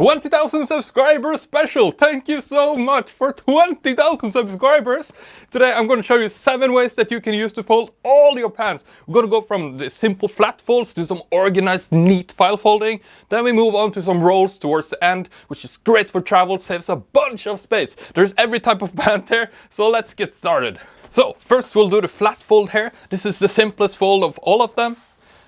20,000 subscribers special! Thank you so much for 20,000 subscribers! Today I'm going to show you 7 ways that you can use to fold all your pants. We're going to go from the simple flat folds to some organized, neat file folding. Then we move on to some rolls towards the end, which is great for travel, saves a bunch of space. There's every type of pant here, so let's get started. So first we'll do the flat fold here. This is the simplest fold of all of them.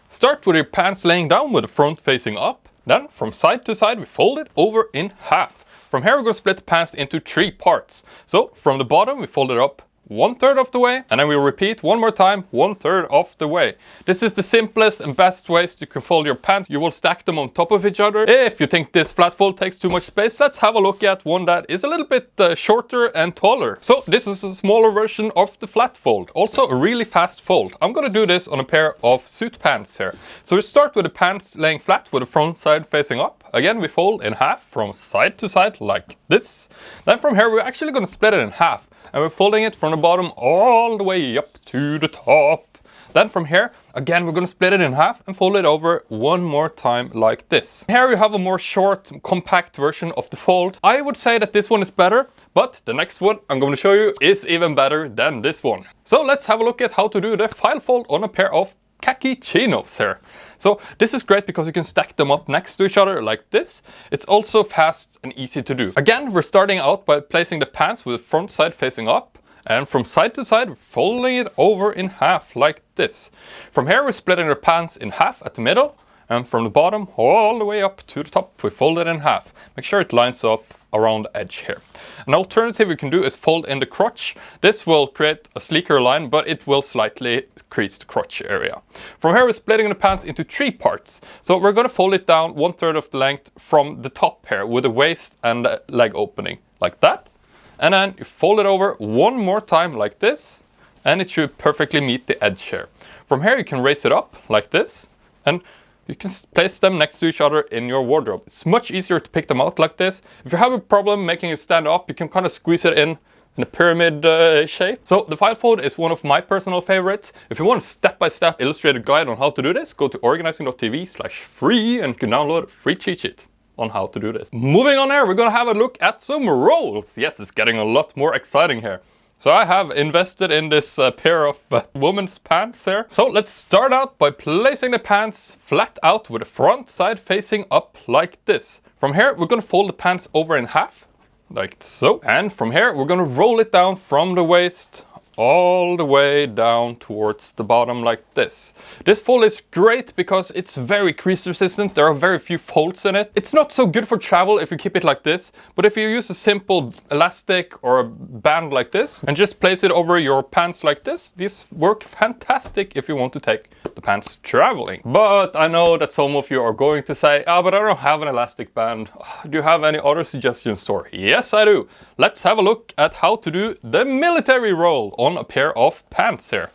Start with your pants laying down with the front facing up. Then, from side to side, we fold it over in half. From here, we're going to split the pants into 3 parts. So, from the bottom, we fold it up 1/3 of the way, and then we repeat one more time, 1/3 of the way. This is the simplest and best ways you can fold your pants. You will stack them on top of each other. If you think this flat fold takes too much space, let's have a look at one that is a little bit shorter and taller. So this is a smaller version of the flat fold. Also a really fast fold. I'm gonna do this on a pair of suit pants here. So we start with the pants laying flat with the front side facing up. Again, we fold in half from side to side like this. Then from here, we're actually gonna split it in half. And we're folding it from the bottom all the way up to the top. Then from here, again, we're going to split it in half and fold it over one more time like this. Here you have a more short, compact version of the fold. I would say that this one is better, but the next one I'm going to show you is even better than this one. So let's have a look at how to do the file fold on a pair of khaki chinos here. So this is great because you can stack them up next to each other like this. It's also fast and easy to do. Again, we're starting out by placing the pants with the front side facing up, and from side to side, we're folding it over in half like this. From here, we're splitting the pants in half at the middle, and from the bottom all the way up to the top, we fold it in half. Make sure it lines up around the edge here. An alternative you can do is fold in the crotch. This will create a sleeker line, but it will slightly crease the crotch area. From here, we're splitting the pants into 3 parts. So we're going to fold it down 1/3 of the length from the top here with the waist and the leg opening like that. And then you fold it over one more time like this, and it should perfectly meet the edge here. From here, you can raise it up like this, and you can place them next to each other in your wardrobe. It's much easier to pick them out like this. If you have a problem making it stand up, you can kind of squeeze it in a pyramid shape. So the file fold is one of my personal favorites. If you want a step-by-step illustrated guide on how to do this, go to organizing.tv/free and you can download a free cheat sheet on how to do this. Moving on here, we're gonna have a look at some rolls. Yes, it's getting a lot more exciting here. So I have invested in this pair of women's pants here. So let's start out by placing the pants flat out with the front side facing up like this. From here, we're gonna fold the pants over in half, like so. And from here, we're gonna roll it down from the waist all the way down towards the bottom like this. This fold is great because it's very crease resistant. There are very few folds in it. It's not so good for travel if you keep it like this, but if you use a simple elastic or a band like this and just place it over your pants like this, these work fantastic if you want to take the pants traveling. But I know that some of you are going to say, but I don't have an elastic band. Do you have any other suggestions, Thor? Yes, I do. Let's have a look at how to do the military roll on a pair of pants here.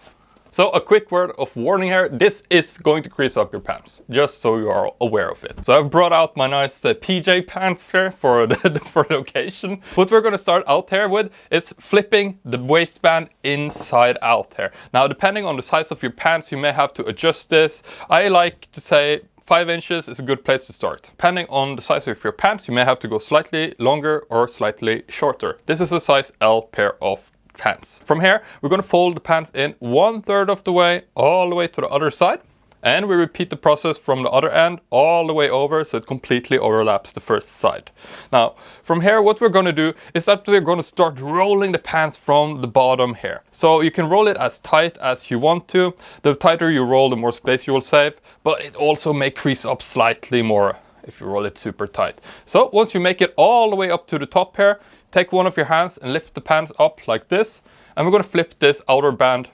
So a quick word of warning here, this is going to crease up your pants, just so you are aware of it. So I've brought out my nice PJ pants here for the occasion. What we're going to start out here with is flipping the waistband inside out here. Now, depending on the size of your pants, you may have to adjust this. I like to say 5 inches is a good place to start. Depending on the size of your pants, you may have to go slightly longer or slightly shorter. This is a size L pair of pants. From here, we're going to fold the pants in 1/3 of the way all the way to the other side, and we repeat the process from the other end all the way over so it completely overlaps the first side. Now, from here, what we're going to do is that we're going to start rolling the pants from the bottom here. So you can roll it as tight as you want to. The tighter you roll, the more space you will save, but it also may crease up slightly more if you roll it super tight. So once you make it all the way up to the top here, take one of your hands and lift the pants up like this, and we're going to flip this outer band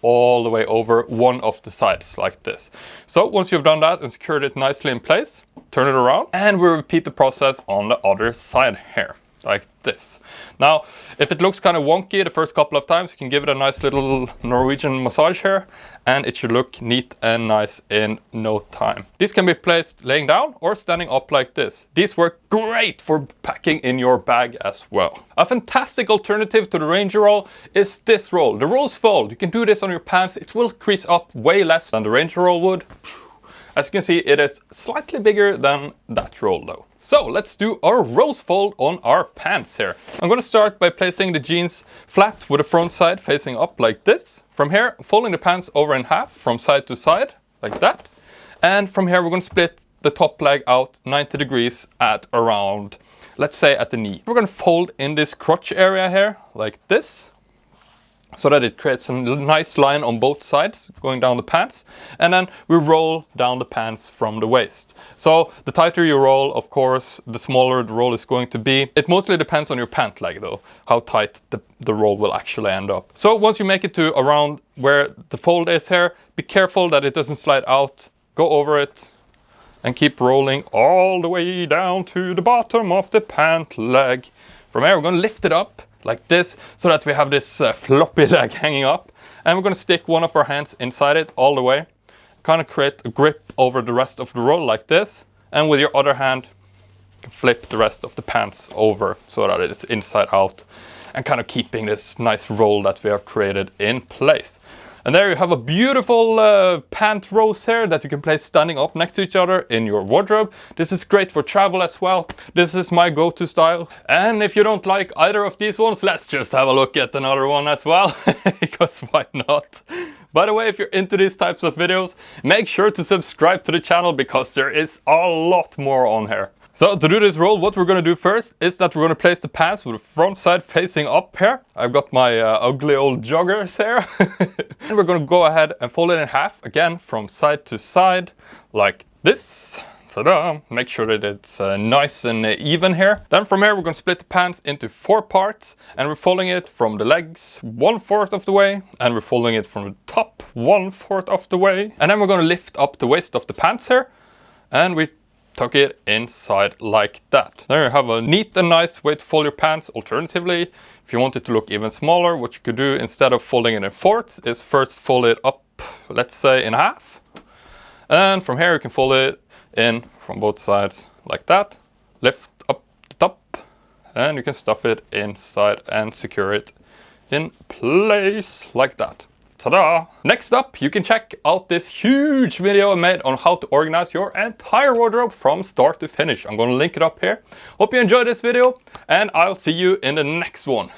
all the way over one of the sides like this. So once you've done that and secured it nicely in place, turn it around and we repeat the process on the other side here. like this. Now, if it looks kind of wonky the first couple of times, you can give it a nice little Norwegian massage here, and it should look neat and nice in no time. These can be placed laying down or standing up like this. These work great for packing in your bag as well. A fantastic alternative to the Ranger roll is this roll. The rolls fold. You can do this on your pants. It will crease up way less than the Ranger roll would. As you can see, it is slightly bigger than that roll though. So let's do our rose fold on our pants here. I'm gonna start by placing the jeans flat with the front side facing up like this. From here, folding the pants over in half from side to side, like that. And from here, we're gonna split the top leg out 90 degrees at around, let's say at the knee. We're gonna fold in this crotch area here, like this, so that it creates a nice line on both sides going down the pants, and then we roll down the pants from the waist. So the tighter you roll, of course, the smaller the roll is going to be. It mostly depends on your pant leg though, how tight the roll will actually end up. So once you make it to around where the fold is here, be careful that it doesn't slide out, go over it and keep rolling all the way down to the bottom of the pant leg. From here we're going to lift it up like this, so that we have this floppy leg hanging up, and we're going to stick one of our hands inside it all the way, kind of create a grip over the rest of the roll like this, and with your other hand you can flip the rest of the pants over so that it's inside out, and kind of keeping this nice roll that we have created in place. And there you have a beautiful pant rows here that you can place standing up next to each other in your wardrobe. This is great for travel as well. This is my go-to style. And if you don't like either of these ones, let's just have a look at another one as well, because why not? By the way, if you're into these types of videos, make sure to subscribe to the channel because there is a lot more on here. So to do this roll, what we're going to do first is that we're going to place the pants with the front side facing up here. I've got my ugly old joggers here. And we're going to go ahead and fold it in half again from side to side like this. Ta-da! Make sure that it's nice and even here. Then from here we're going to split the pants into 4 parts, and we're folding it from the legs 1/4 of the way, and we're folding it from the top 1/4 of the way. And then we're going to lift up the waist of the pants here, and we tuck it inside like that. There you have a neat and nice way to fold your pants. Alternatively, if you want it to look even smaller, what you could do instead of folding it in 4ths is first fold it up, let's say in half. And from here you can fold it in from both sides like that. Lift up the top, and you can stuff it inside and secure it in place like that. Ta-da! Next up, you can check out this huge video I made on how to organize your entire wardrobe from start to finish. I'm going to link it up here. Hope you enjoyed this video, and I'll see you in the next one.